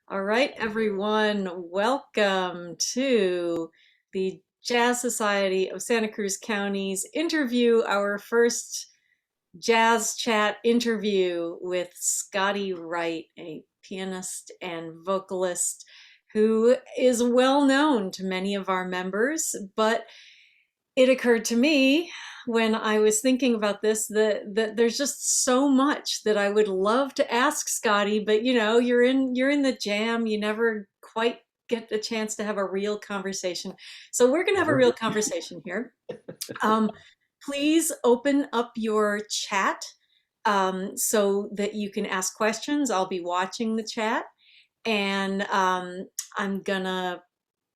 All right, everyone, welcome to the Jazz Society of Santa Cruz County's interview, our first jazz chat interview with Scotty Wright, a pianist and vocalist who is well known to many of our members, but it occurred to me when I was thinking about this that there's just so much that I would love to ask Scotty, but you're in the jam, you never quite get the chance to have a real conversation. So we're gonna have a Never. real conversation here. Um, Please open up your chat so that you can ask questions. I'll be watching the chat, and I'm gonna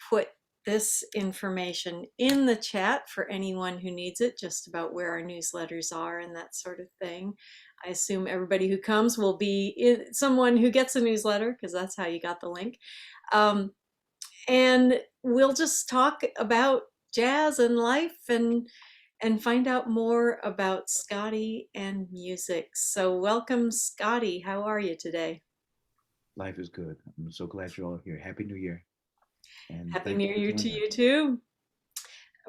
put this information in the chat for anyone who needs it, just about where our newsletters are and that sort of thing. I assume everybody who comes will be someone who gets a newsletter because that's how you got the link. Um, and we'll just talk about jazz and life and find out more about Scotty and music. So welcome, Scotty. How are you today? Life is good. I'm so glad you're all here. Happy New Year. And Happy thank New you for Year to joining you us. too.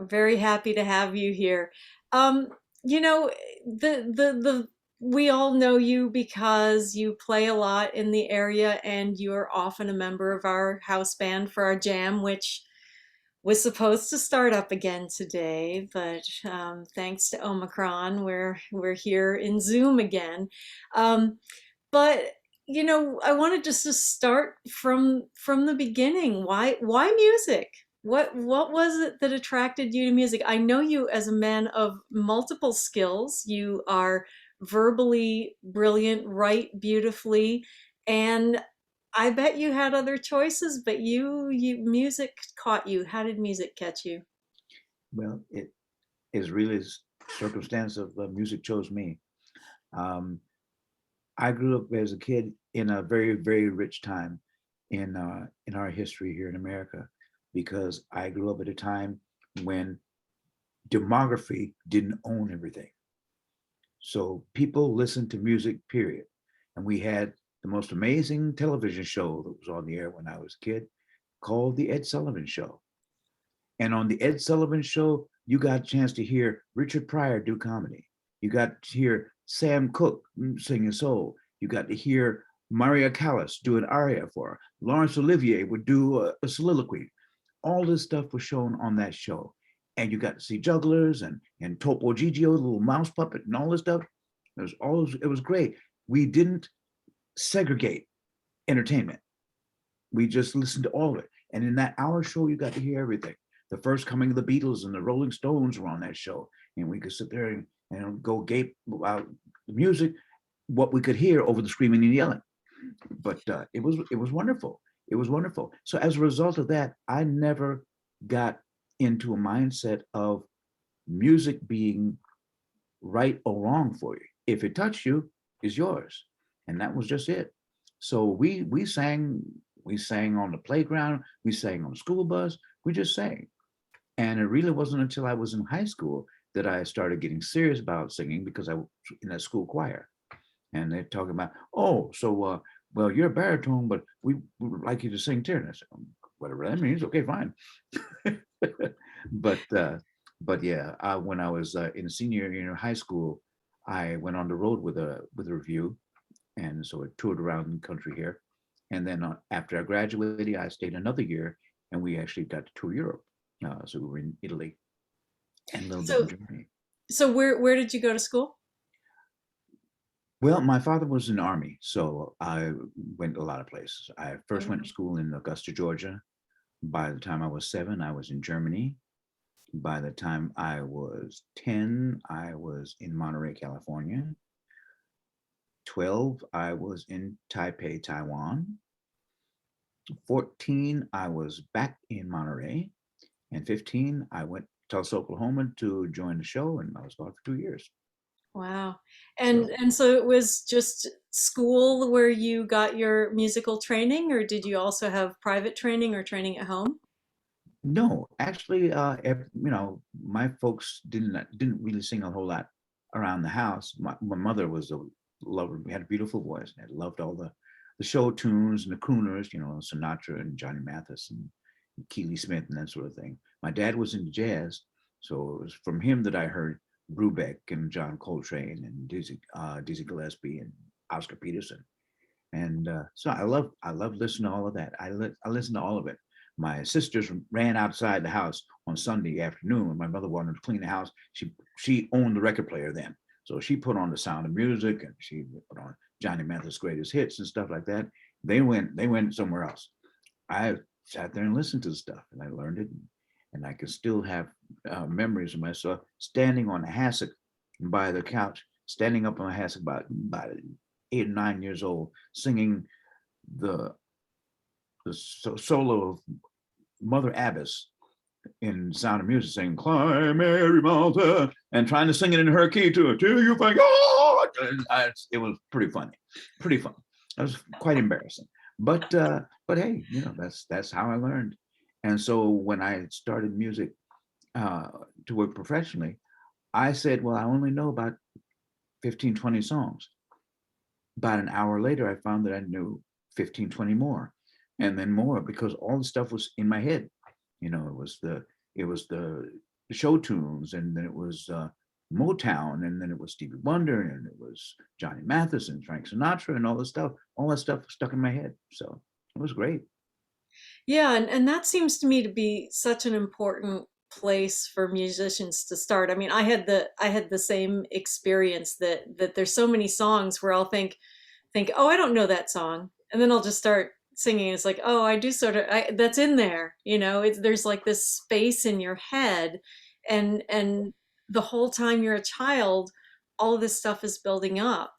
I'm very happy to have you here. Um, you know, the we all know you because you play a lot in the area and you're often a member of our house band for our jam, which was supposed to start up again today, but thanks to Omicron, we're here in Zoom again. Um, but I wanted just to start from the beginning. Why music? What was it that attracted you to music? I know you as a man of multiple skills. You are verbally brilliant, write beautifully, and I bet you had other choices, but you music caught you. How did music catch you? Well, it is really circumstance of music chose me. Um, I grew up as a kid in a very, very rich time in our history here in America, because I grew up at a time when demography didn't own everything. So people listened to music, period. And we had the most amazing television show that was on the air when I was a kid called The Ed Sullivan Show. And on The Ed Sullivan Show, you got a chance to hear Richard Pryor do comedy. You got to hear Sam Cooke sing his soul. You got to hear Maria Callas do an aria for her. Laurence Olivier would do a soliloquy. All this stuff was shown on that show. And you got to see jugglers and Topo Gigio, the little mouse puppet, and all this stuff. It was great. We didn't segregate entertainment. We just listened to all of it. And in that hour show, you got to hear everything. The first coming of the Beatles and the Rolling Stones were on that show. And we could sit there and go gape about the music, what we could hear over the screaming and yelling. But it was wonderful. It was wonderful. So as a result of that, I never got into a mindset of music being right or wrong for you. If it touched you, it's yours. And that was just it. So we sang on the playground, we sang on the school bus, we just sang. And it really wasn't until I was in high school that I started getting serious about singing, because I was in a school choir. And they're talking about, oh, so well, you're a baritone, but we would like you to sing tenor. I said, whatever that means, okay, fine. but yeah, when I was in senior year in high school, I went on the road with a review, and so I toured around the country here. And then after I graduated, I stayed another year, and we actually got to tour Europe. So we were in Italy and a little bit in So Germany. so where did you go to school? Well, my father was in the army, so I went a lot of places. I first went to Oh, school in Augusta, Georgia. By the time I was 7, I was in Germany. By the time I was 10, I was in Monterey, California. 12, I was in Taipei, Taiwan. 14, I was back in Monterey. And 15, I went to Tulsa, Oklahoma to join the show, and I was gone for 2 years. wow. And So, and so it was just school where you got your musical training, or did you also have private training or training at home? no, actually, my folks didn't really sing a whole lot around the house. My mother was a lover. We had a beautiful voice, and I loved the show tunes and the crooners, Sinatra and Johnny Mathis and Keely Smith and that sort of thing. My dad was into jazz, so it was from him that I heard Brubeck and John Coltrane and Dizzy Gillespie and Oscar Peterson. And so I love listening to all of that. I listen to all of it. My sisters ran outside the house on Sunday afternoon when my mother wanted to clean the house. She owned the record player then, so she put on The Sound of Music and she put on Johnny Mathis' greatest hits and stuff like that. They went somewhere else. I sat there and listened to the stuff, and I learned it, and I can still have memories of myself standing on a hassock by the couch, standing up on a hassock about 8 or 9 years old, singing the solo of Mother Abbess in Sound of Music, saying "Climb every mountain" and trying to sing it in her key to it till you think, oh, it was pretty funny, pretty fun. It was quite embarrassing, but hey, that's how I learned. And so when I started music to work professionally, I said, well, I only know about 15, 20 songs. About an hour later, I found that I knew 15, 20 more, and then more, because all the stuff was in my head. It was the show tunes, and then it was Motown, and then it was Stevie Wonder, and it was Johnny Mathis and Frank Sinatra, and all this stuff. All that stuff stuck in my head, so it was great. Yeah, and that seems to me to be such an important place for musicians to start. I mean, I had the same experience that there's so many songs where I'll think, oh, I don't know that song, and then I'll just start singing. It's like, oh, I do sort of, that's in there. There's like this space in your head, and the whole time you're a child, all of this stuff is building up.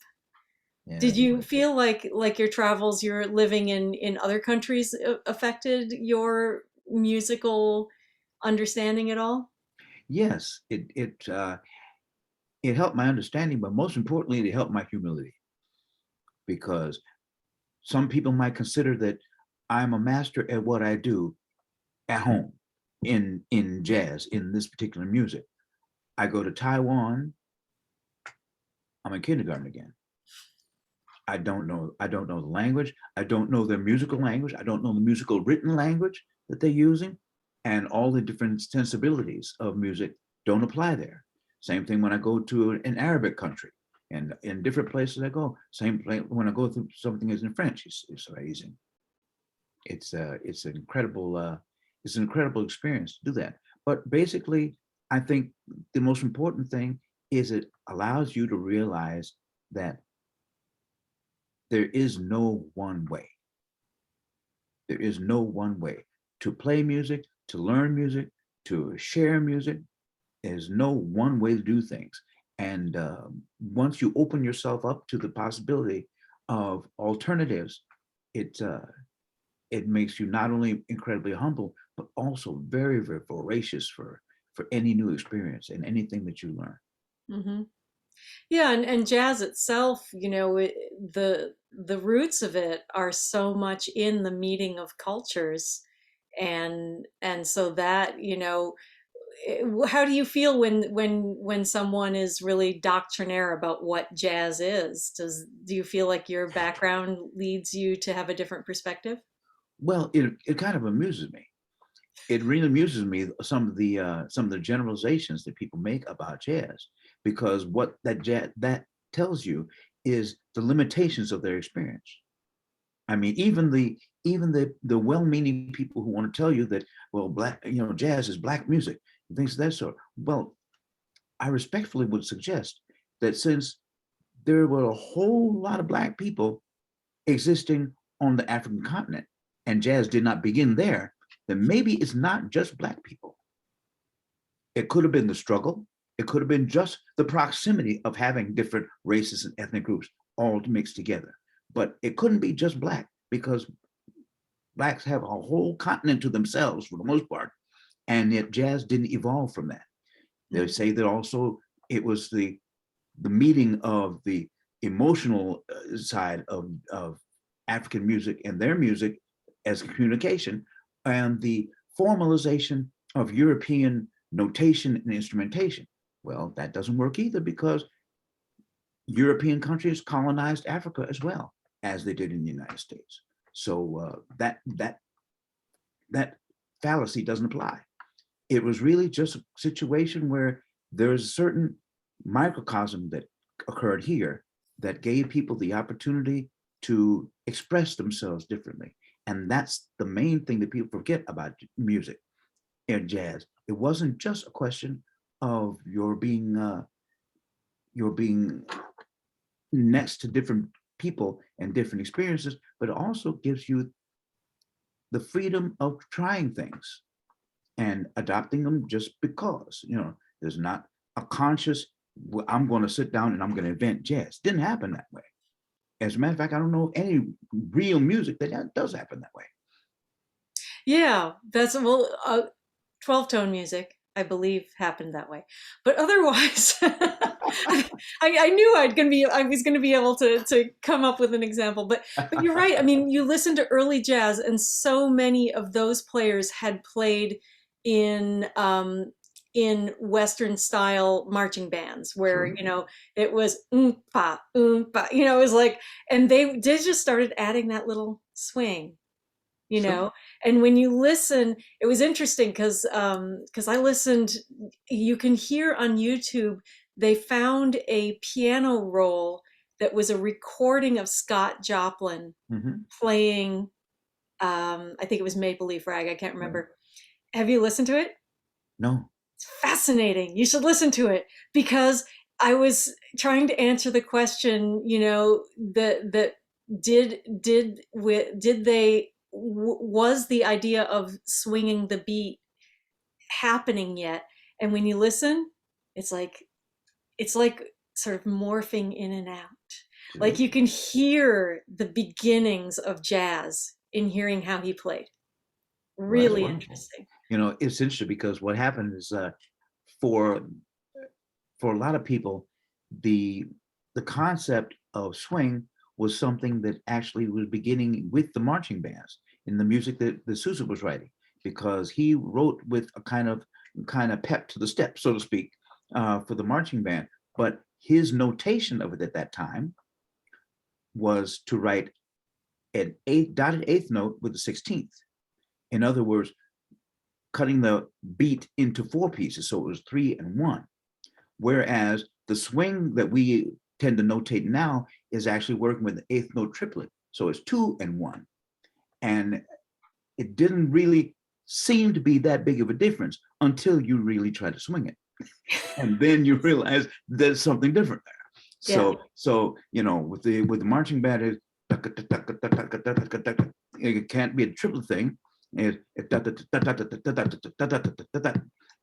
Yeah, Did you feel like your travels, you're living in other countries, affected your musical understanding at all? yes, it helped my understanding, but most importantly, it helped my humility, because some people might consider that I'm a master at what I do at home in jazz, in this particular music. I go to Taiwan, I'm in kindergarten again. I don't know the language. I don't know their musical language. I don't know the musical written language that they're using, and all the different sensibilities of music don't apply there. Same thing when I go to an Arabic country, and in different places I go. Same place when I go through something is in French. It's amazing. It's an incredible experience to do that. But basically, I think the most important thing is it allows you to realize that there is no one way. There is no one way to play music, to learn music, to share music. There's no one way to do things. And once you open yourself up to the possibility of alternatives, it it makes you not only incredibly humble, but also very, very voracious for any new experience and anything that you learn. Hmm. Yeah, and jazz itself, the roots of it are so much in the meeting of cultures, and so that, how do you feel when someone is really doctrinaire about what jazz is? Do you feel like your background leads you to have a different perspective? Well, it kind of amuses me. It really amuses me, some of the generalizations that people make about jazz, because what that tells you is the limitations of their experience. I mean, even the well-meaning people who want to tell you that, well, jazz is black music and things of that sort. Well, I respectfully would suggest that since there were a whole lot of black people existing on the African continent, and jazz did not begin there, then maybe it's not just black people. It could have been the struggle. It could have been just the proximity of having different races and ethnic groups all mixed together. But it couldn't be just black, because blacks have a whole continent to themselves for the most part, and yet jazz didn't evolve from that. They say that also it was the meeting of the emotional side of African music and their music as communication, and the formalization of European notation and instrumentation. Well, that doesn't work either, because European countries colonized Africa as well. as they did in the United States. So that fallacy doesn't apply. It was really just a situation where there's a certain microcosm that occurred here that gave people the opportunity to express themselves differently. And that's the main thing that people forget about music and jazz. It wasn't just a question of your being next to different people and different experiences, but it also gives you the freedom of trying things and adopting them just because, there's not a conscious, well, I'm going to sit down and I'm going to invent jazz. Didn't happen that way. As a matter of fact, I don't know any real music that does happen that way. Yeah, that's well, 12-tone music, I believe, happened that way. But otherwise, I knew I was gonna be able to come up with an example. But you're right. I mean, you listen to early jazz, and so many of those players had played in Western style marching bands, where True. it was oompa oompa. It was like, and they just started adding that little swing, Sure. and when you listen, it was interesting because I listened. You can hear on YouTube, they found a piano roll that was a recording of Scott Joplin Mm-hmm. playing, I think it was Maple Leaf Rag, I can't Right. remember. Have you listened to it? No. It's fascinating. You should listen to it, because I was trying to answer the question, that did they was the idea of swinging the beat happening yet? And when you listen, it's like it's like sort of morphing in and out. Like you can hear the beginnings of jazz in hearing how he played. Well, that's Really wonderful. interesting. It's interesting because what happened is for for a lot of people, the the concept of swing was something that actually was beginning with the marching bands in the music that the Sousa was writing, because he wrote with a kind of pep to the step, so to speak, for the marching band. But his notation of it at that time was to write an dotted eighth note with the 16th. In other words, cutting the beat into four pieces, so it was 3 and 1. Whereas the swing that we tend to notate now is actually working with the eighth note triplet, so it's 2 and 1. And it didn't really seem to be that big of a difference until you really try to swing it, and then you realize there's something different there. Yeah. So with the marching band, it can't be a triplet thing.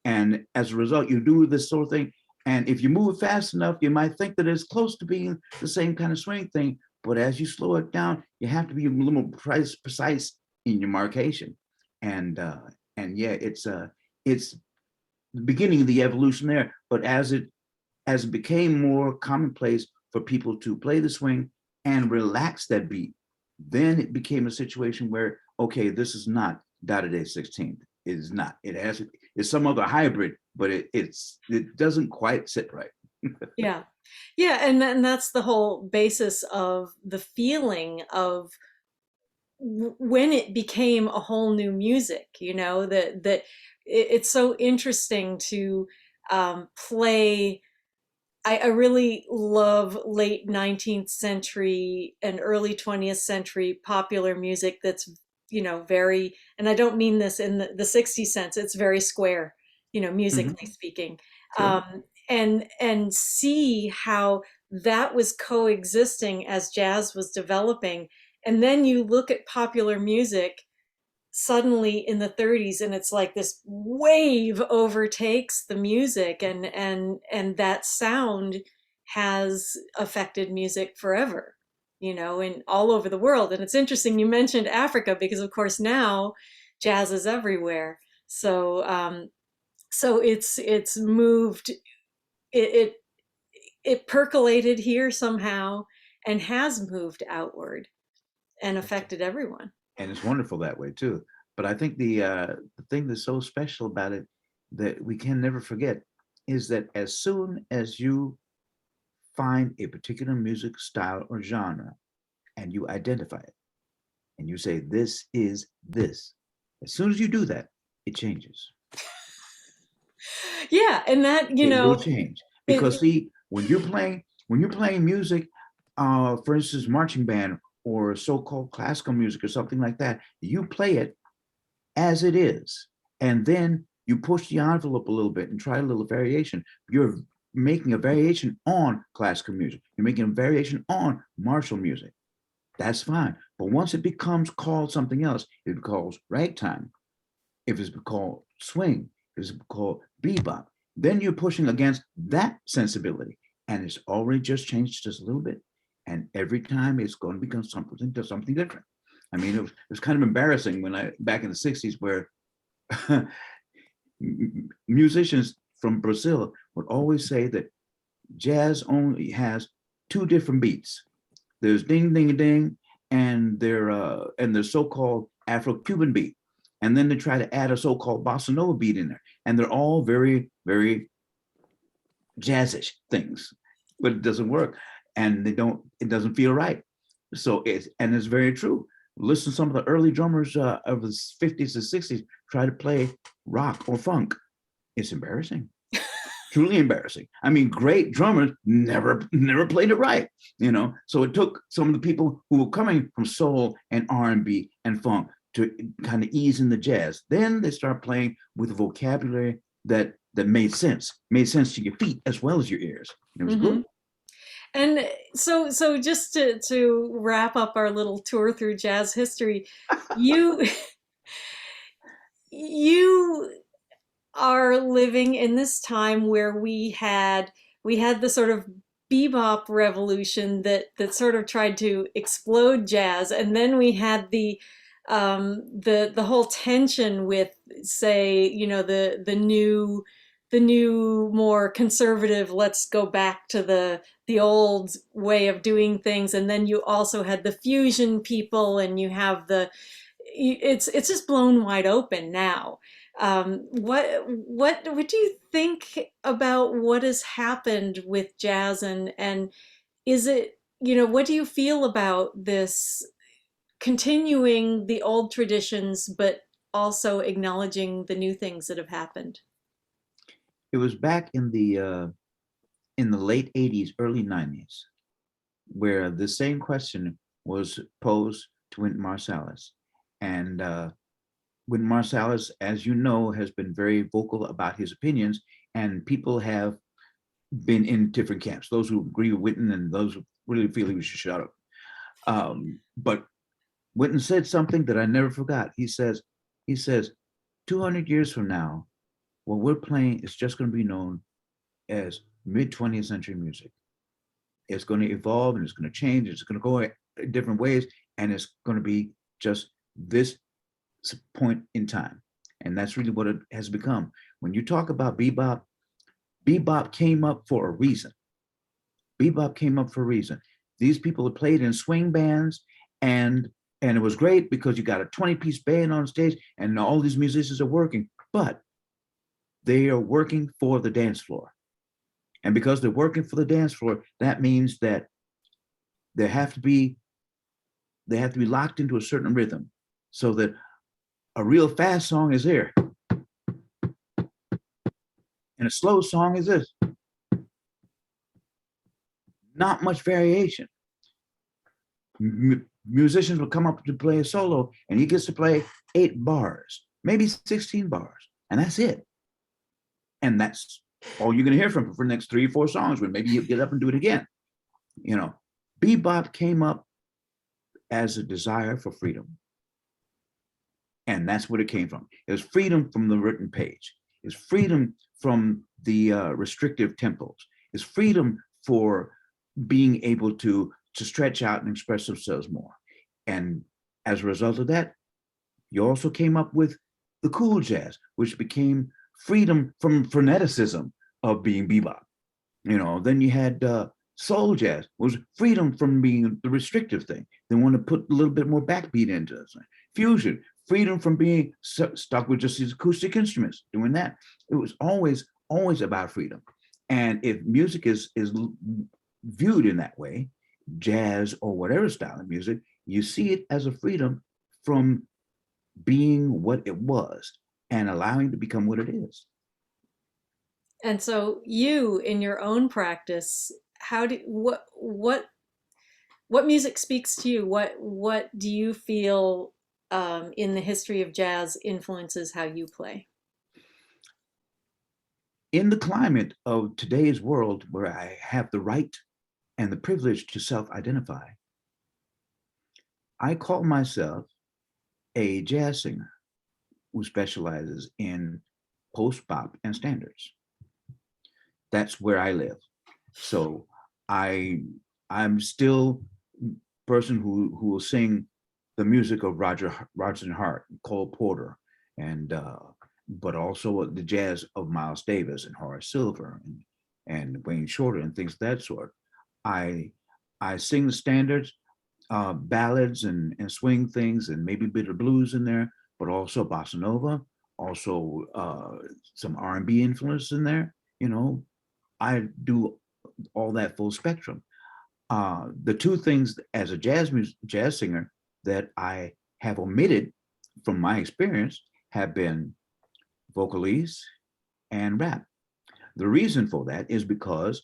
And as a result, you do this sort of thing. And if you move fast enough, you might think that it's close to being the same kind of swing thing. But as you slow it down, you have to be a little more precise in your marcation. And yeah, it's the beginning of the evolution there. But as it became more commonplace for people to play the swing and relax that beat, then it became a situation where, okay, this is not dotted A16. It is not. It's some other hybrid, but it doesn't quite sit right. Yeah. Yeah, and that's the whole basis of the feeling of when it became a whole new music, that it's so interesting to play. I really love late 19th century and early 20th century popular music that's, very, and I don't mean this in the 60s sense, it's very square, musically Mhm. speaking. Sure. And see how that was coexisting as jazz was developing. And then you look at popular music suddenly in the 30s, and it's like this wave overtakes the music, and that sound has affected music forever, and all over the world. And it's interesting you mentioned Africa, because of course now jazz is everywhere. So it's moved, it it percolated here somehow and has moved outward and affected everyone. And it's wonderful that way too. But I think the thing that's so special about it that we can never forget is that as soon as you find a particular music style or genre, and you identify it and you say, this is this. As soon as you do that, it changes. Yeah, and that, It will change it because see, when you're playing music, for instance, marching band or so-called classical music or something like that, you play it as it is, and then you push the envelope a little bit and try a little variation. You're making a variation on classical music. You're making a variation on martial music. That's fine. But once it becomes called something else, it calls ragtime. If it's called swing, if it's called bebop, then you're pushing against that sensibility. And it's already just changed just a little bit. And every time it's going to become something different. I mean, it was kind of embarrassing when back in the 60s, where musicians from Brazil would always say that jazz only has two different beats. There's ding, ding, ding, and their so-called Afro-Cuban beat. And then they try to add a so-called bossa nova beat in there. And they're all very, very jazzish things, but it doesn't work. And it doesn't feel right. So it's very true. Listen to some of the early drummers of the 50s and 60s try to play rock or funk. It's embarrassing. Truly embarrassing. I mean, great drummers never played it right, So it took some of the people who were coming from soul and R&B and funk to kind of ease in the jazz. Then they start playing with a vocabulary that made sense to your feet as well as your ears. It was mm-hmm. good. And so just to wrap up our little tour through jazz history, you you are living in this time where we had the sort of bebop revolution that sort of tried to explode jazz, and then we had the whole tension with, say, the new more conservative, let's go back to the old way of doing things, and then you also had the fusion people, and you have it's just blown wide open now. What do you think about what has happened with jazz, and is it, what do you feel about this continuing the old traditions but also acknowledging the new things that have happened? It was back in the late 80s, early 90s, where the same question was posed to Wynton Marsalis. And Wynton Marsalis, as you know, has been very vocal about his opinions, and people have been in different camps, those who agree with Wynton and those who really feel he should shut up. But Wynton said something that I never forgot. He says, 200 years from now, what we're playing is just going to be known as mid-20th century music. It's going to evolve and it's going to change. It's going to go in different ways, and it's going to be just this point in time. And that's really what it has become. When you talk about bebop, bebop came up for a reason. Bebop came up for a reason. These people had played in swing bands, and it was great because you got a 20-piece band on stage and all these musicians are working, but they are working for the dance floor. And because they're working for the dance floor, that means that they have to be locked into a certain rhythm, so that a real fast song is there and a slow song is this. Not much variation. Musicians will come up to play a solo and he gets to play 8 bars, maybe 16 bars, and that's it. And that's all you're going to hear from him for the next 3 or 4 songs, when maybe he'll get up and do it again. Bebop came up as a desire for freedom. And that's what it came from. It was freedom from the written page. It's freedom from the restrictive tempos. It's freedom for being able to stretch out and express themselves more. And as a result of that, you also came up with the cool jazz, which became freedom from freneticism of being bebop. Then you had soul jazz, was freedom from being the restrictive thing. They want to put a little bit more backbeat into it. Fusion, freedom from being stuck with just these acoustic instruments, doing that. It was always about freedom. And if music is viewed in that way, jazz or whatever style of music, you see it as a freedom from being what it was and allowing it to become what it is. And so you in your own practice, how do what music speaks to you? What do you feel in the history of jazz influences how you play? In the climate of today's world where I have the right and the privilege to self-identify, I call myself a jazz singer who specializes in post-bop and standards. That's where I live. So I I'm still a person who will sing the music of Roger Hart, Cole Porter, and but also the jazz of Miles Davis and Horace Silver and Wayne Shorter and things of that sort. I I sing the standards, ballads and swing things and maybe a bit of blues in there, but also bossa nova, also some R&B influence in there. You know, I do all that full spectrum. The two things as a jazz singer that I have omitted from my experience have been vocalese and rap. The reason for that is because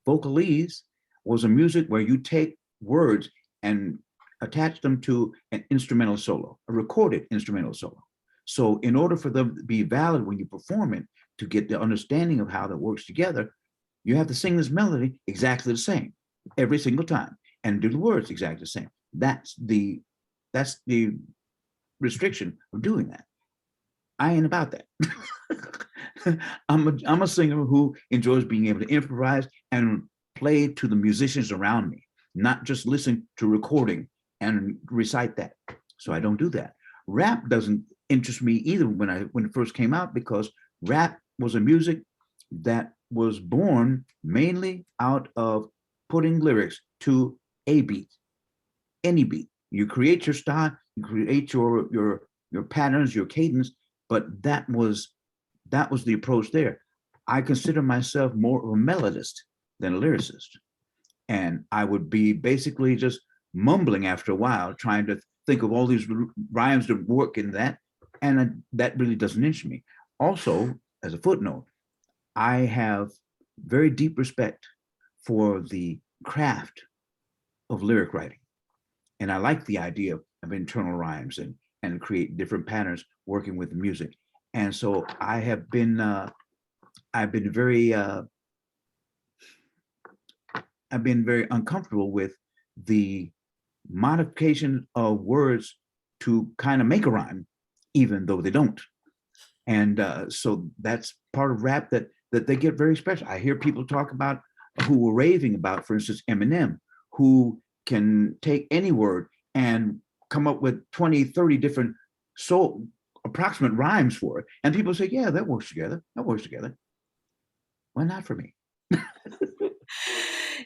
vocalese was a music where you take words and attach them to an instrumental solo, a recorded instrumental solo. So in order for them to be valid when you perform it, to get the understanding of how that works together, you have to sing this melody exactly the same every single time and do the words exactly the same. That's the restriction of doing that. I ain't about that. I'm a singer who enjoys being able to improvise and play to the musicians around me, not just listen to recording and recite that. So I don't do that. Rap doesn't interest me either when it first came out because rap was a music that was born mainly out of putting lyrics to a beat, any beat. You create your style, you create your patterns, your cadence, but that was the approach there. I consider myself more of a melodist than a lyricist. And I would be basically just mumbling after a while, trying to think of all these rhymes that work in that. And that really doesn't interest me. Also, as a footnote, I have very deep respect for the craft of lyric writing. And I like the idea of internal rhymes and create different patterns working with the music. And so I've been very I've been very uncomfortable with the modification of words to kind of make a rhyme, even though they don't. And so that's part of rap that they get very special. I hear people talk about who were raving about, for instance, Eminem, who can take any word and come up with 20, 30 different so approximate rhymes for it. And people say, yeah, that works together. That works together. Why not for me?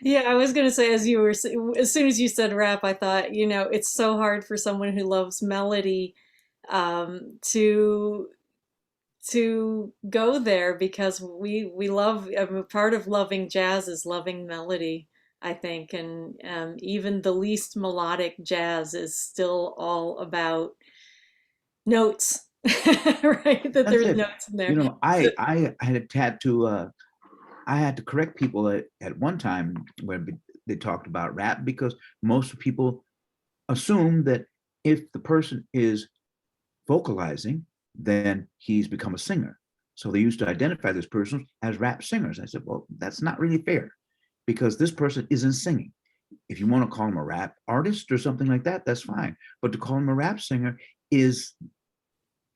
Yeah, I was gonna say as soon as you said rap, I thought, it's so hard for someone who loves melody to go there because we love part of loving jazz is loving melody, I think, and even the least melodic jazz is still all about notes, right? That That's there's it. notes in there. You know, So, I had to I had to correct people at one time when they talked about rap because most people assume that if the person is vocalizing, then he's become a singer. So they used to identify this person as rap singers. I said, well, that's not really fair because this person isn't singing. If you want to call him a rap artist or something like that, that's fine. But to call him a rap singer is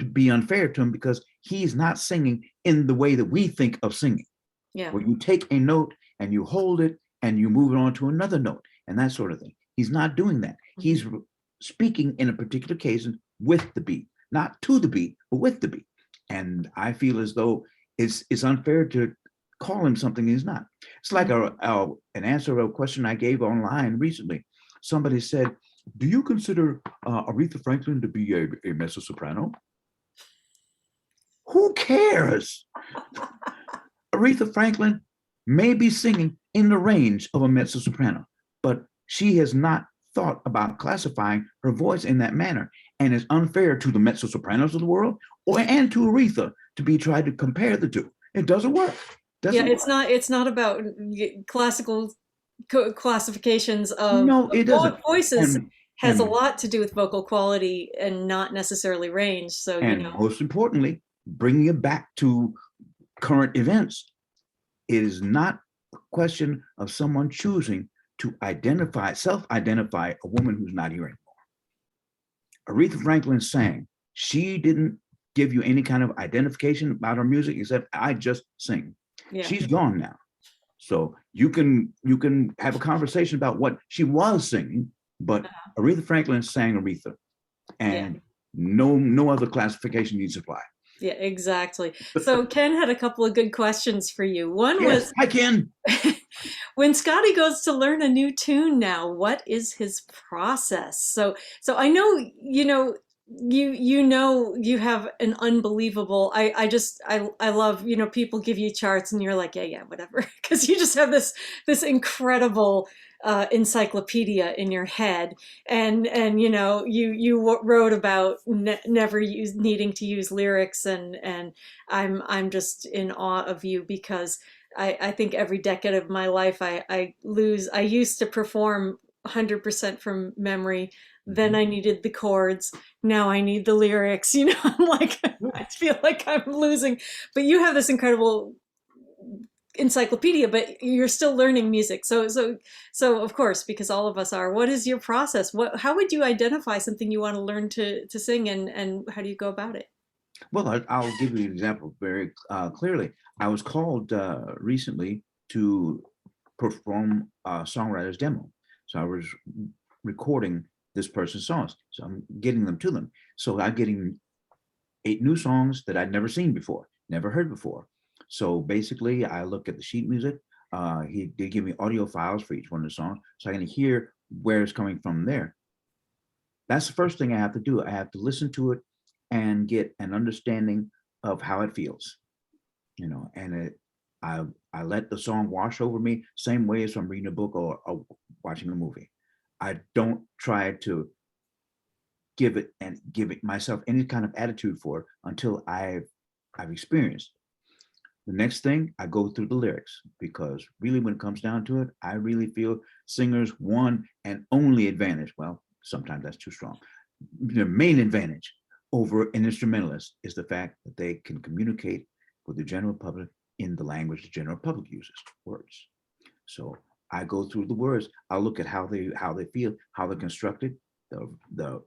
to be unfair to him because he's not singing in the way that we think of singing, yeah. where you take a note and you hold it and you move it on to another note and that sort of thing. He's not doing that. Mhm. He's speaking in a particular case with the beat, not to the beat, but with the beat. And I feel as though it's unfair to call him something he's not. It's like an answer to a question I gave online recently. Somebody said, "Do you consider Aretha Franklin to be a mezzo soprano?" Who cares? Aretha Franklin may be singing in the range of a mezzo soprano. She has not thought about classifying her voice in that manner, and it's unfair to the mezzo sopranos of the world and to Aretha to be tried to compare the two. It doesn't work. Yeah, Doesn't work. it's not about classical classifications No, of it doesn't. voices And has a and lot to do with vocal quality and not necessarily range. So, you and know, most importantly, bringing it back to current events, it is not a question of someone choosing to self-identify a woman who's not here anymore. Aretha Franklin sang. She didn't give you any kind of identification about her music except I just sing. yeah, She's gone now. So you can have a conversation about what she was singing, but Aretha Franklin sang Aretha, yeah. and no other classification needs to apply. Yeah, exactly. So Ken had a couple of good questions for you. One Yes, was I can. when Scotty goes to learn a new tune now, what is his process? So I know, you know you have an unbelievable I love, people give you charts and you're like, yeah, yeah, whatever. Because you just have this incredible encyclopedia in your head, and you wrote about never needing to use lyrics, and I'm just in awe of you because I think every decade of my life I used to perform 100% from memory. Then Mhm. I needed the chords. Now I need the lyrics. I'm like, I feel like I'm losing. But you have this incredible encyclopedia, but you're still learning music. So of course, because all of us are, what is your process? How would you identify something you want to learn to sing, and how do you go about it? Well, I'll give you an example very clearly. I was called recently to perform a songwriter's demo. So I was recording this person's songs. So I'm getting them to them. So I'm getting 8 new songs that I'd never seen before, never heard before. So basically, I look at the sheet music. He did give me audio files for each one of the songs, so I can hear where it's coming from there. That's the first thing I have to do. I have to listen to it and get an understanding of how it feels, and I I let the song wash over me, same way as I'm reading a book or watching a movie. I don't try to give it myself any kind of attitude for it until I've experienced. The next thing, I go through the lyrics because really, when it comes down to it, I really feel singers' one and only advantage. Well, sometimes that's too strong. The main advantage over an instrumentalist is the fact that they can communicate with the general public in the language the general public uses, words. So I go through the words. I'll look at how they feel, how they're constructed, the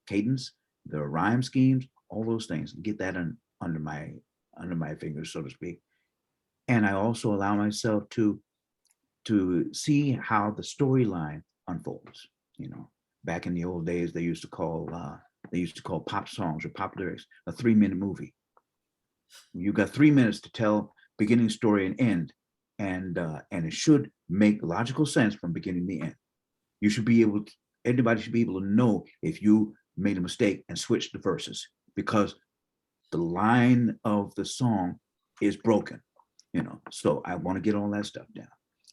cadence, the rhyme schemes, all those things. Get that under my fingers, so to speak. And I also allow myself to see how the storyline unfolds. Back in the old days, they used to call pop songs or pop lyrics a 3-minute movie. You got 3 minutes to tell beginning, story, and end, and it should make logical sense from beginning to end. You should be able to, Everybody should be able to know if you made a mistake and switched the verses because the line of the song is broken. So I want to get all that stuff down.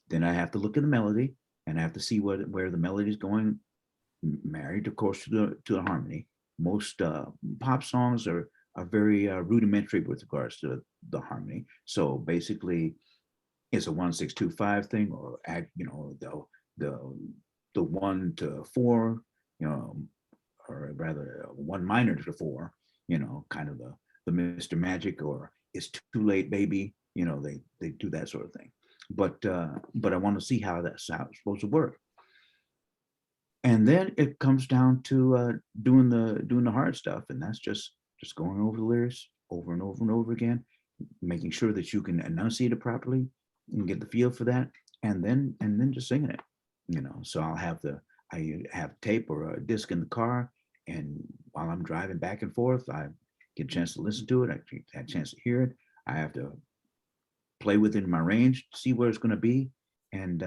Then I have to look at the melody and I have to see where the melody is going, married, of course, to the harmony. Most pop songs are very rudimentary with regards to the harmony. So basically, it's a 1-6-2-5 thing, or the 1 to 4, or rather 1 minor to 4, kind of the Mr. Magic, or it's too late, baby. They do that sort of thing. But I want to see how that's supposed to work. And then it comes down to doing the hard stuff, and that's just going over the lyrics over and over and over again, making sure that you can enunciate it properly and get the feel for that, and then just singing it. So I have tape or a disc in the car, and while I'm driving back and forth, I get a chance to listen to it. I get a chance to hear it. I have to play within my range, see where it's going to be, and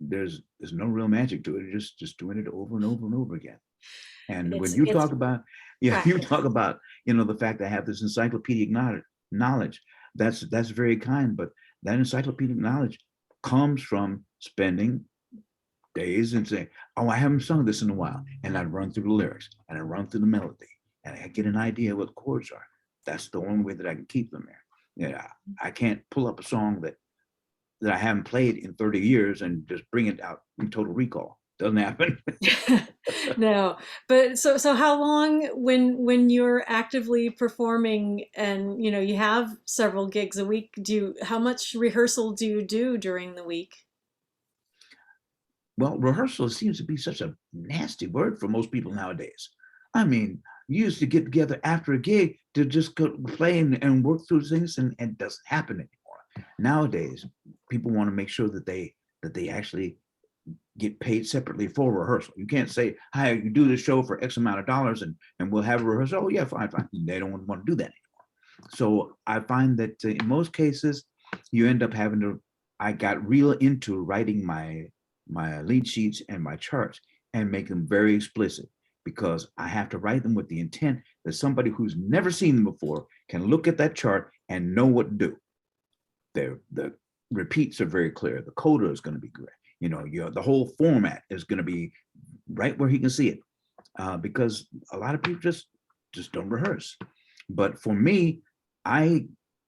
there's no real magic to it. You're just doing it over and over and over again. And when you It's talk about, yeah, you practice. talk about, the fact that I have this encyclopedic knowledge, that's very kind, but that encyclopedic knowledge comes from spending days and say, oh, I haven't sung this in a while. And I'd run through the lyrics and I'd run through the melody and I get an idea what the chords are. That's the only way that I can keep them there. Yeah, I can't pull up a song that I haven't played in 30 years and just bring it out in total recall. Doesn't happen. No, but so how long when you're actively performing and you know you have several gigs a week, how much rehearsal do you do during the week? Well, rehearsal seems to be such a nasty word for most people nowadays. I mean, you used to get together after a gig to just go play and work through things, and it doesn't happen anymore. Nowadays, people want to make sure that they actually get paid separately for rehearsal. You can't say, "Hi, you do this show for X amount of dollars, and we'll have a rehearsal." Oh, yeah, fine, fine. They don't want to do that anymore. So I find that in most cases, you end up having to. I got real into writing my lead sheets and my charts and make them very explicit because I have to write them with the intent that somebody who's never seen them before can look at that chart and know what to do. The repeats are very clear. The coda is going to be great. You know, the whole format is going to be right where he can see it, because a lot of people just don't rehearse. But for me, I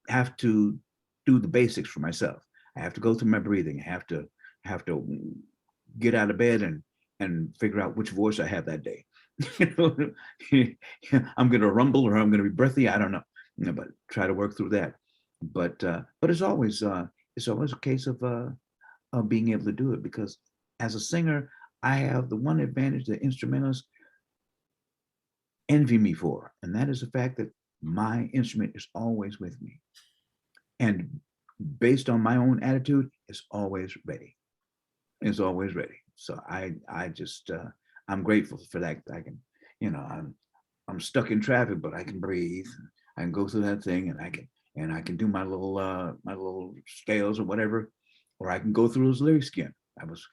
have to do the basics for myself. I have to go through my breathing. I have to get out of bed and figure out which voice I have that day. You know, I'm going to rumble or I'm going to be breathy. I don't know, but try to work through that. But it's always a case of being able to do it because as a singer, I have the one advantage that instrumentalists envy me for, and that is the fact that my instrument is always with me. And based on my own attitude, it's always ready. It's always ready. So I just I'm grateful for that. I can, you know, I'm stuck in traffic, but I can breathe. I can go through that thing, and I can do my little scales or whatever, or I can go through those lyrics again. I was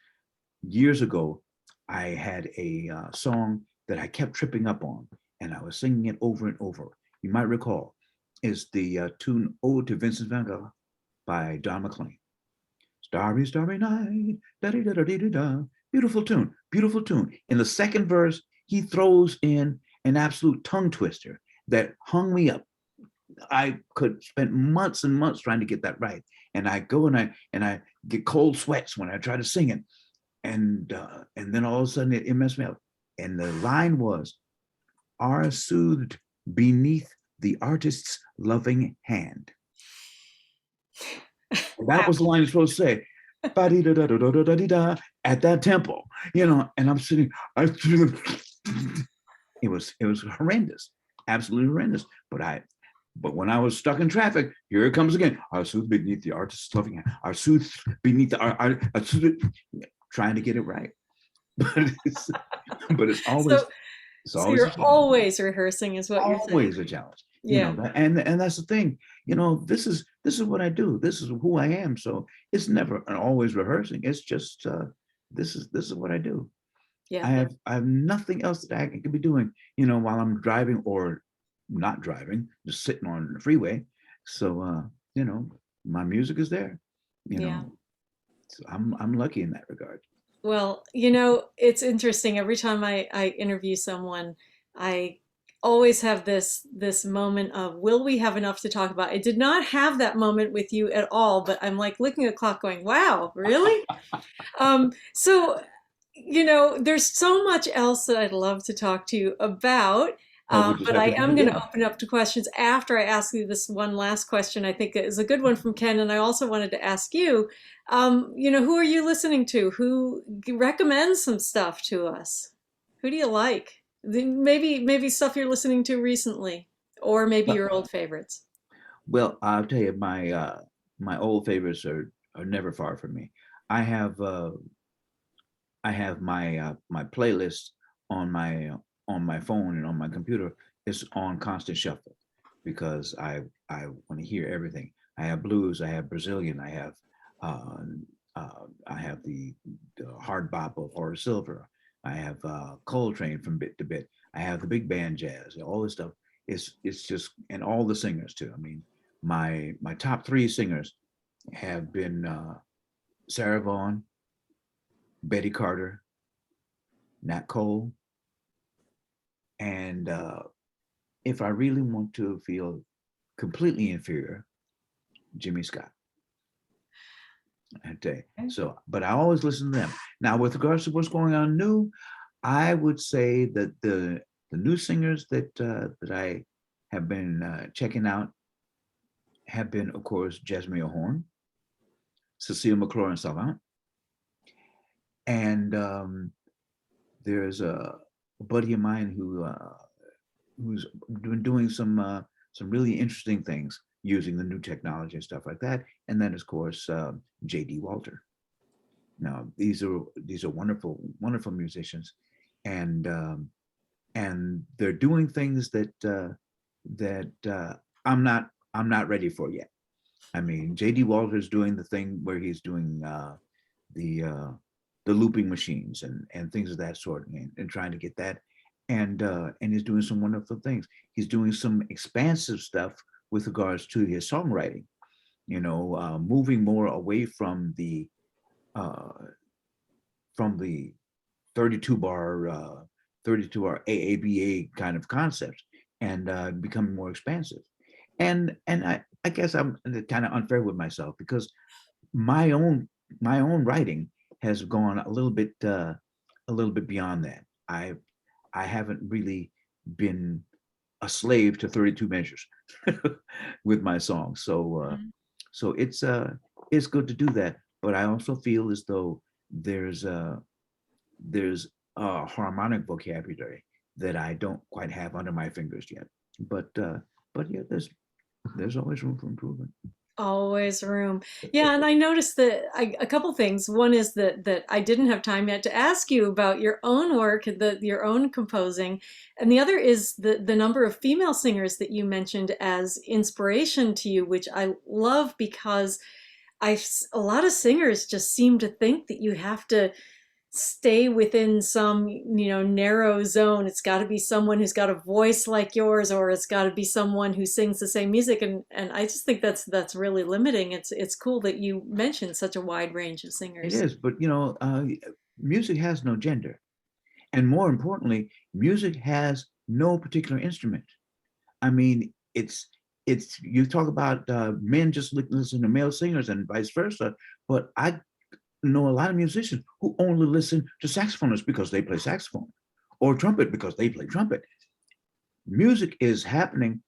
years ago. I had a song that I kept tripping up on, and I was singing it over and over. You might recall, is the tune "Ode to Vincent Van Gogh" by Don McLean. Starry, starry night, da da da da da da. Beautiful tune, beautiful tune. In the second verse, he throws in an absolute tongue twister that hung me up. I could spend months and months trying to get that right, and I go and I get cold sweats when I try to sing it, and then all of a sudden it messed me up. And the line was, "Are soothed beneath the artist's loving hand." That Wow. was the line you're supposed to say. At that tempo, you know, and I'm sitting, it was horrendous, absolutely horrendous. But when I was stuck in traffic, here it comes again. I soothed beneath the artist's loving hand. I soothed beneath the, I soothed, trying to get it right. But it's, but So it's so always a you're challenge. always rehearsing is what you're saying. Always a challenge. You Yeah. know, and that's the thing. You know, this is what I do. This is who I am. So it's never always rehearsing. It's just this is what I do. Yeah. I have nothing else that I can be doing. You know, while I'm driving or not driving, just sitting on the freeway. So you know, my music is there. You Yeah. know, so I'm lucky in that regard. Well, you know, it's interesting. Every time I interview someone, I always have this moment of, will we have enough to talk about? I did not have that moment with you at all, but I'm like looking at the clock going, wow, really? So, you know, there's so much else that I'd love to talk to you about. Well, we'll just But have I to do it am going to again. open up to questions after I ask you this one last question. I think is a good one from Ken, and I also wanted to ask you, you know, who are you listening to? Who recommends some stuff to us? Who do you like? Maybe stuff you're listening to recently, or maybe Well, your old favorites. well, I'll tell you, my old favorites are never far from me. I have I have my playlist on my phone and on my computer. It's on constant shuffle because I want to hear everything. I have blues, I have Brazilian, uh, I have the hard bop of Horace Silver. I have Coltrane from bit to bit. I have the big band jazz. All this stuff. It's just, and all the singers too. I mean, my top three singers have been Sarah Vaughan, Betty Carter, Nat Cole, and if I really want to feel completely inferior, Jimmy Scott. I tell you. So, but I always listen to them. Now, with regards to what's going on new, I would say that the new singers that I have been checking out have been, of course, Jasmine Horn, Cecile McLaurin Salvant, and there's a buddy of mine who's been doing some really interesting things using the new technology and stuff like that. And then, of course, J.D. Walter. Now, these are wonderful, wonderful musicians, and they're doing things that I'm not ready for yet. I mean, J.D. Walter's doing the thing where he's doing the looping machines and things of that sort, and trying to get that, and he's doing some wonderful things. He's doing some expansive stuff with regards to his songwriting. Moving more away from the 32 bar 32 bar AABA kind of concepts, and becoming more expansive. And I guess I'm kind of unfair with myself, because my own writing has gone a little bit beyond that. I haven't really been a slave to 32 measures with my songs. So it's good to do that. But I also feel as though there's a harmonic vocabulary that I don't quite have under my fingers yet. But yeah, there's always room for improvement. Always room. Yeah, and I noticed that a couple things. One is that I didn't have time yet to ask you about your own work, your own composing, and the other is the number of female singers that you mentioned as inspiration to you, which I love, because a lot of singers just seem to think that you have to stay within some narrow zone. It's got to be someone who's got a voice like yours, or it's got to be someone who sings the same music, and I just think that's really limiting. It's cool that you mentioned such a wide range of It singers. is, but music has no gender, and more importantly, music has no particular instrument. I mean, it's you talk about men just listen to male singers and vice versa, but I know a lot of musicians who only listen to saxophonists because they play saxophone, or trumpet because they play trumpet. Music is happening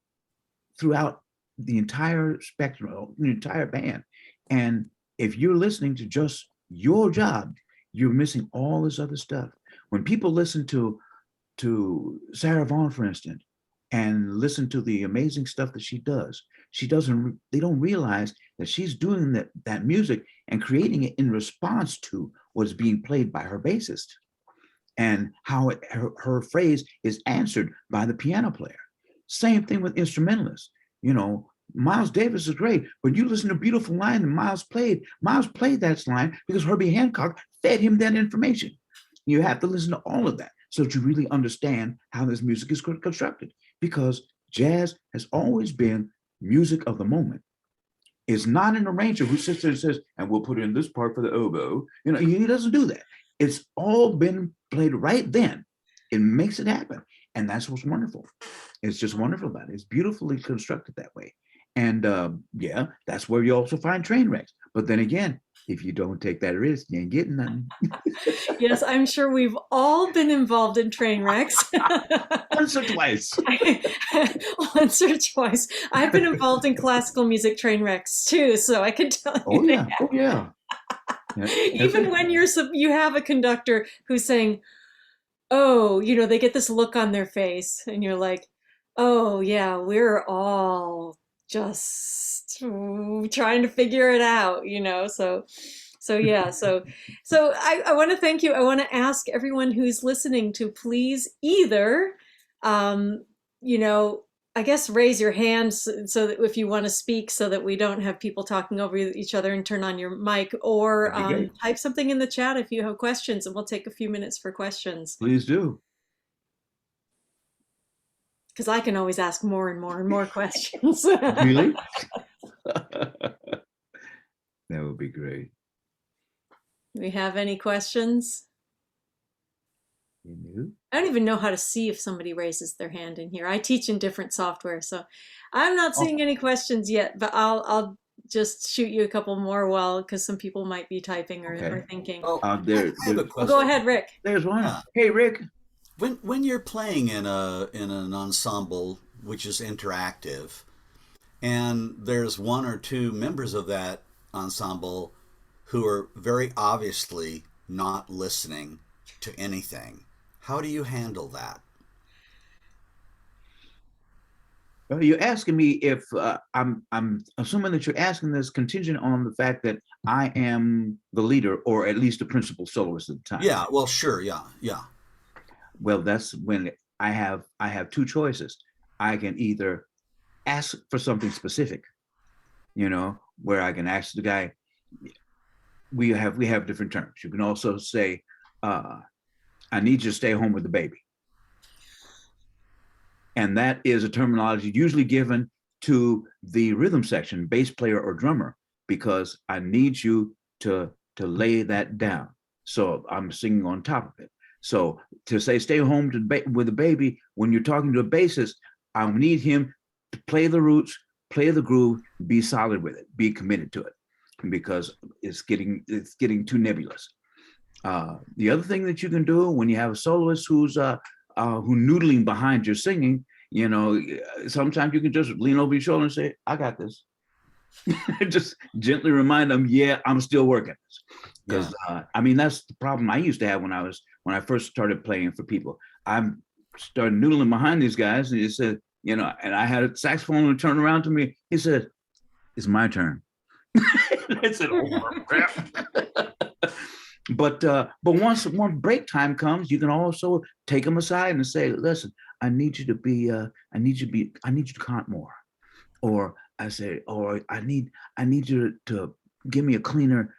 throughout the entire spectrum, the entire band. And if you're listening to just your job, you're missing all this other stuff. When people listen to Sarah Vaughan, for instance, and listen to the amazing stuff that she does, they don't realize that she's doing that music and creating it in response to what's being played by her bassist, and how her phrase is answered by the piano player. Same thing with instrumentalists. Miles Davis is great, but you listen to Beautiful Line that Miles played. Miles played that line because Herbie Hancock fed him that information. You have to listen to all of that so that you really understand how this music is constructed, because jazz has always been music of the moment. It's not an arranger who sits there and says, and we'll put in this part for the oboe. He doesn't do that. It's all been played right then. It makes it happen. And that's what's wonderful. It's just wonderful about it. It's beautifully constructed that way. And yeah, that's where you also find train wrecks. But then again, if you don't take that risk, you ain't getting nothing. Yes, I'm sure we've all been involved in train wrecks. Once or twice. Once or twice. I've been involved in classical music train wrecks too, so I can tell you Oh yeah, oh yeah. even when you have a conductor who's saying, "Oh," they get this look on their face, and you're like, "Oh yeah, we're all just trying to figure it out," So yeah, so I want to thank you. I want to ask everyone who's listening to please either, um, you know, I guess raise your hand so that if you want to speak, so that we don't have people talking over each other, and turn on your mic, or That'd be great. type something in the chat if you have questions, and we'll take a few minutes for questions. Please do. Because I can always ask more and more and more questions. Really? That would be great. Do we have any questions? You knew? I don't even know how to see if somebody raises their hand in here. I teach in different software, so I'm not Oh, seeing any questions yet, but I'll just shoot you a couple more while because some people might be typing or okay. thinking. Oh, I have There, a Oh, go question. ahead, Rick. there's one. Yeah. Hey, Rick. When you're playing in an ensemble which is interactive, and there's one or two members of that ensemble who are very obviously not listening to anything, how do you handle that? You're asking me if I'm assuming that you're asking this contingent on the fact that I am the leader or at least the principal soloist at the time. Yeah, well, sure, yeah, yeah. Well, that's when I have two choices. I can either ask for something specific, where I can ask the guy. We have different terms. You can also say, "I need you to stay home with the baby," and that is a terminology usually given to the rhythm section, bass player or drummer, because I need you to lay that down. So I'm singing on top of it. So to say stay home with the baby, when you're talking to a bassist, I need him to play the roots, play the groove, be solid with it, be committed to it, because it's getting too nebulous. The other thing that you can do when you have a soloist who noodling behind your singing, sometimes you can just lean over your shoulder and say, "I got this." Just gently remind them, "Yeah, I'm still working." Yeah. Because I mean, that's the problem I used to have when I first started playing for people. I started noodling behind these guys, and he said, and I had a saxophone and turn around to me. He said, "It's my turn." I said, "Oh crap." But once break time comes, you can also take them aside and say, "Listen, I need you to count more," or I say, or I need you to give me a cleaner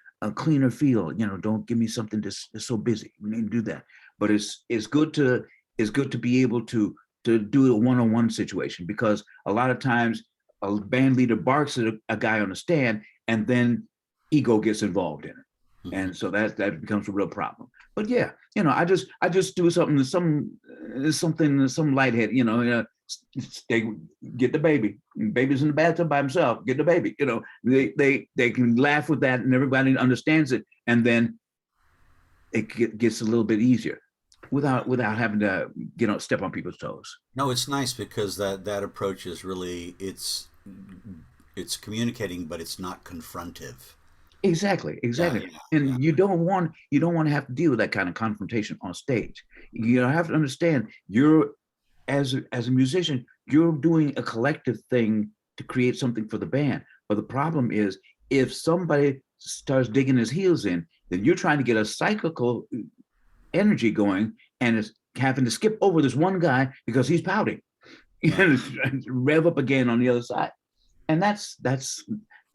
feel. Don't give me something that's so busy. We need to do that. But it's good to be able to do a one-on-one situation, because a lot of times a band leader barks at a guy on the stand, and then ego gets involved in it, Mhm. and so that becomes a real problem. But yeah, I just do something lightheaded. They get the baby. Baby's in the bathtub by himself. Get the baby. They can laugh with that, and everybody understands it, and then it gets a little bit easier without having to step on people's toes. No, it's nice because that approach is really it's communicating, but it's not confrontive. Exactly, Yeah, exactly. yeah, yeah. And you don't want to have to deal with that kind of confrontation on stage. You have to understand, you're as a musician, you're doing a collective thing to create something for the band. But the problem is, if somebody starts digging his heels in, then you're trying to get a cyclical energy going, and it's having to skip over this one guy because he's pouting Yeah. and rev up again on the other side. And that's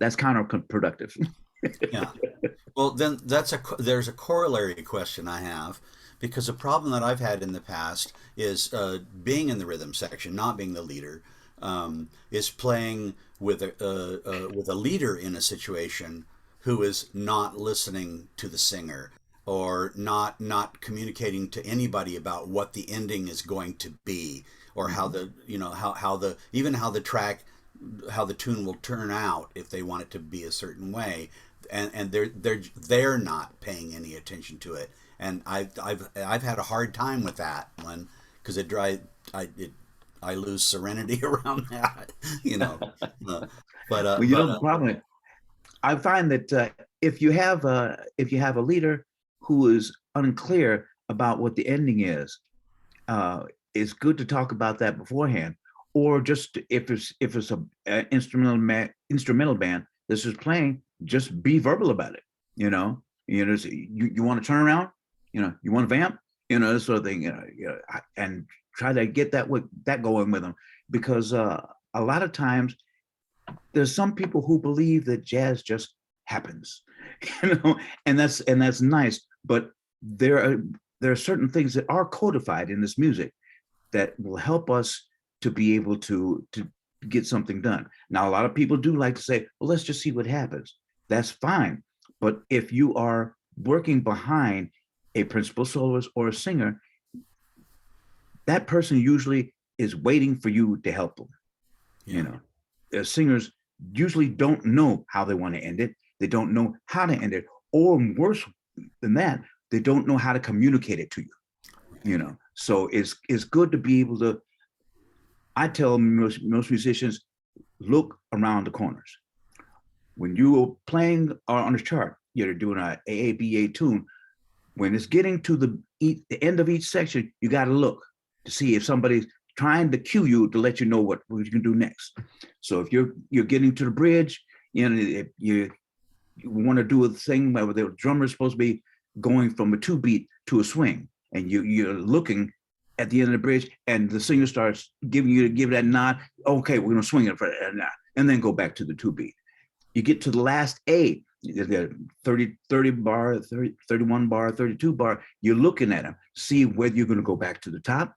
counterproductive. Yeah. Well, then there's a corollary question I have, because a problem that I've had in the past is being in the rhythm section, not being the leader, is playing with a leader in a situation who is not listening to the singer, or not communicating to anybody about what the ending is going to be, or how Mhm. the how the even how the track, how the tune will turn out if they want it to be a certain way, and they're not paying any attention to it, and I've had a hard time with that one, because I lose serenity around that, you know. Uh, Well, the problem is, I find that if you have a leader who is unclear about what the ending is, it's good to talk about that beforehand, or just if it's a instrumental band that's just playing, just be verbal about it. You want to turn around, you want to vamp, this sort of thing, and try to get that going with them, because a lot of times there's some people who believe that jazz just happens, and that's nice, but there are there are certain things that are codified in this music that will help us to be able to get something done. Now, a lot of people do like to say, "Well, let's just see what happens." That's fine, but if you are working behind a principal soloist or a singer, that person usually is waiting for you to help them. Yeah. You know, the singers usually don't know how they want to end it. They don't know how to end it, or worse than that, they don't know how to communicate it to you. You know, so it's good to be able to. I tell most musicians, look around the corners. When you are playing on a chart, you're doing a AABA tune. When it's getting to the end of each section, you got to look to see if somebody's trying to cue you to let you know what you can do next. So if you're getting to the bridge, you know, if you want to do a thing where the drummer is supposed to be going from a 2-beat to a swing, and you're looking at the end of the bridge, and the singer starts giving you to give that nod. Okay, we're gonna swing it for that nod, and then go back to the 2-beat. You get to the last A, the 30 bar, 31 bar, 32 bar, you're looking at them, see whether you're going to go back to the top,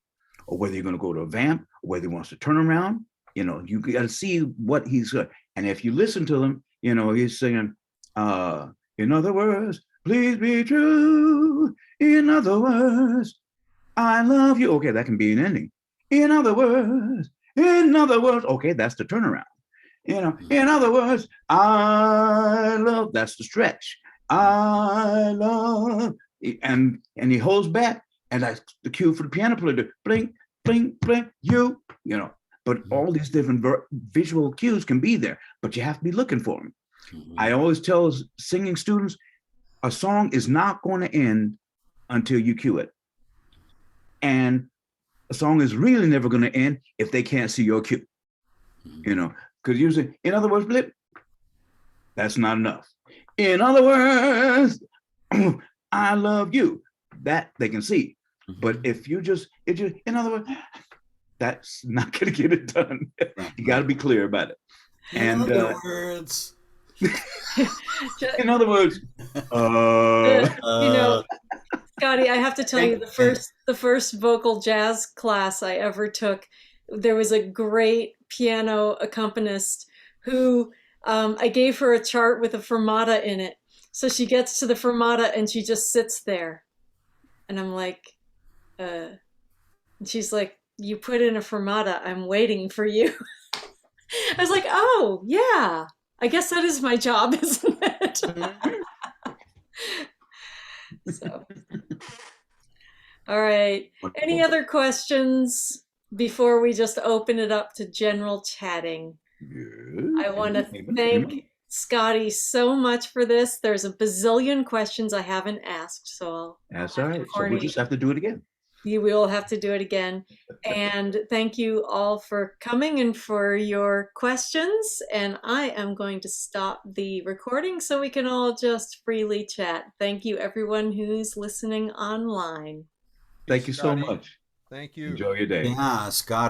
or whether you're going to go to a vamp, or whether he wants to turn around. You know, you got to see what he's got. And if you listen to him, you know, he's singing, in other words, please be true. In other words, I love you. Okay, that can be an ending. In other words, okay, that's the turnaround. You know, in other words, I love, that's the stretch. I love, and he holds back, and that's the cue for the piano player to blink, blink, blink, you know. But all these different visual cues can be there, but you have to be looking for them. I always tell singing students, a song is not going to end until you cue it. And a song is really never going to end if they can't see your cue. You know, because usually, in other words, blip, that's not enough. In other words, I love you. That they can see. But if you just, in other words, that's not going to get it done. You got to be clear about it. In other words. In other words, you know, Scotty, I have to tell you, the first vocal jazz class I ever took, there was a great piano accompanist who I gave her a chart with a fermata in it. So she gets to the fermata and she just sits there. And I'm like, and she's like, you put in a fermata, I'm waiting for you. I was like, oh, yeah, I guess that is my job, isn't it? So, all right. Any other questions before we just open it up to general chatting? I want to thank Scotty so much for this. There's a bazillion questions I haven't asked, so that's all right. So we'll just have to do it again. You will have to do it again. And thank you all for coming and for your questions. And I am going to stop the recording so we can all just freely chat. Thank you, everyone who's listening online. Thank you so much. Thank you. Enjoy your day. Yeah, Scotty.